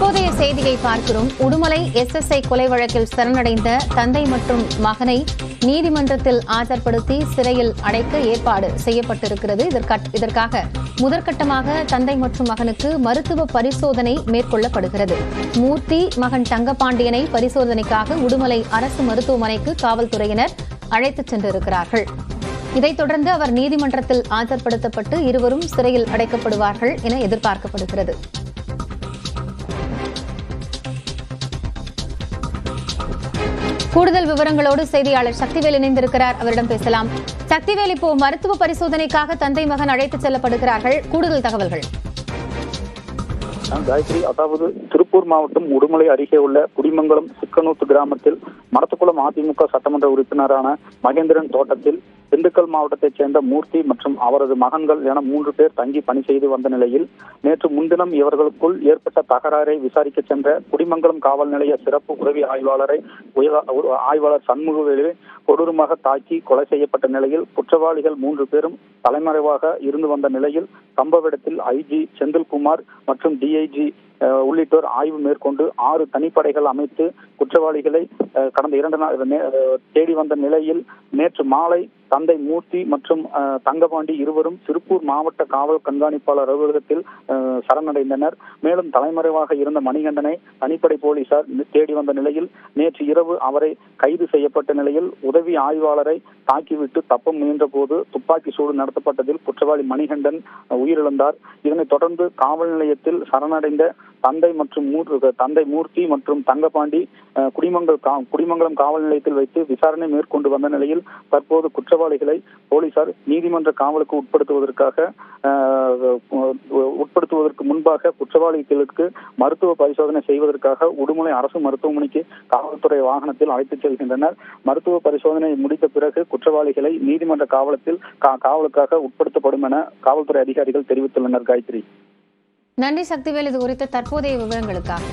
தற்போதைய செய்தியை பார்க்கிறோம். உடுமலை SSI கொலை வழக்கில் சரணடைந்த தந்தை மற்றும் மகனை நீதிமன்றத்தில் ஆஜர்படுத்தி சிறையில் அடைக்க ஏற்பாடு செய்யப்பட்டிருக்கிறது. இதற்காக முதற்கட்டமாக தந்தை மற்றும் மகனுக்கு மருத்துவ பரிசோதனை மேற்கொள்ளப்படுகிறது. மூர்த்தி மகன் தங்கபாண்டியனை பரிசோதனைக்காக உடுமலை அரசு மருத்துவமனைக்கு காவல்துறையினர் அழைத்துச் சென்றிருக்கிறார்கள். இதைத் தொடர்ந்து அவர் நீதிமன்றத்தில் ஆஜர்படுத்தப்பட்டு இருவரும் சிறையில் அடைக்கப்படுவார்கள் என எதிர்பார்க்கப்படுகிறது. கூடுதல் விவரங்களோடு செய்தியாளர் சக்திவேல் இணைந்திருக்கிறார். அவரிடம் பேசலாம். சக்திவேல், இப்போ மருத்துவ பரிசோதனைக்காக தந்தை மகன் அழைத்துச் செல்லப்படுகிறார்கள். கூடுதல் தகவல்கள். காயத்ரி, அதாவது திருப்பூர் மாவட்டம் உடுமலை அருகே உள்ள குடிமங்கலம் சிக்கனூத்து கிராமத்தில் மடத்துக்குளம் அதிமுக சட்டமன்ற உறுப்பினரான மகேந்திரன் தோட்டத்தில் திண்டுக்கல் மாவட்டத்தைச் சேர்ந்த மூர்த்தி மற்றும் அவரது மகன்கள் என 3 பேர் தங்கி பணி செய்து வந்த நிலையில் நேற்று முன்தினம் இவர்களுக்குள் ஏற்பட்ட தகராறை விசாரிக்க சென்ற குடிமங்கலம் காவல் நிலைய சிறப்பு உதவி ஆய்வாளர் சண்முகவேலு கொடூரமாக தாக்கி கொலை செய்யப்பட்ட நிலையில் குற்றவாளிகள் 3 பேரும் தலைமறைவாக இருந்து வந்த நிலையில் சம்பவ இடத்தில் IG செந்தில்குமார் மற்றும் DIG உள்ளிட்டோர் ஆய்வு மேற்கொண்டு 6 தனிப்படைகள் அமைத்து குற்றவாளிகளை கடந்த 2 நாள் தேடி வந்த நிலையில் நேற்று மாலை தந்தை மூர்த்தி மற்றும் தங்கபாண்டி இருவரும் திருப்பூர் மாவட்ட காவல் கண்காணிப்பாளர் அலுவலகத்தில் சரணடைந்தனர். மேலும் தலைமறைவாக இருந்த மணிகண்டனை தனிப்படை போலீசார் தேடி வந்த நிலையில் நேற்று இரவு அவரை கைது செய்யப்பட்ட நிலையில் உதவி ஆய்வாளரை தாக்கிவிட்டு தப்ப முயன்ற போது துப்பாக்கி சூடு நடத்தப்பட்டதில் குற்றவாளி மணிகண்டன் உயிரிழந்தார். இதனைத் தொடர்ந்து காவல் நிலையத்தில் சரணடைந்த தந்தை மூர்த்தி மற்றும் தங்கபாண்டி குடிமங்கலம் காவல் நிலையத்தில் வைத்து விசாரணை மேற்கொண்டு வந்த நிலையில் தற்போது குற்றவாளிகளை போலீசார் நீதிமன்ற காவலுக்கு உட்படுத்துவதற்கு முன்பாக குற்றவாளிகளுக்கு மருத்துவ பரிசோதனை செய்வதற்காக உடுமலை அரசு மருத்துவமனைக்கு காவல்துறை வாகனத்தில் அழைத்துச் செல்கின்றனர். மருத்துவ பரிசோதனை முடித்த பிறகு குற்றவாளிகளை நீதிமன்ற காவலுக்காக உட்படுத்தப்படும் என காவல்துறை அதிகாரிகள் தெரிவித்துள்ளனர். காயத்ரி, நன்றி சக்திவேல், இது குறித்த தற்போதைய விவரங்களுக்காக.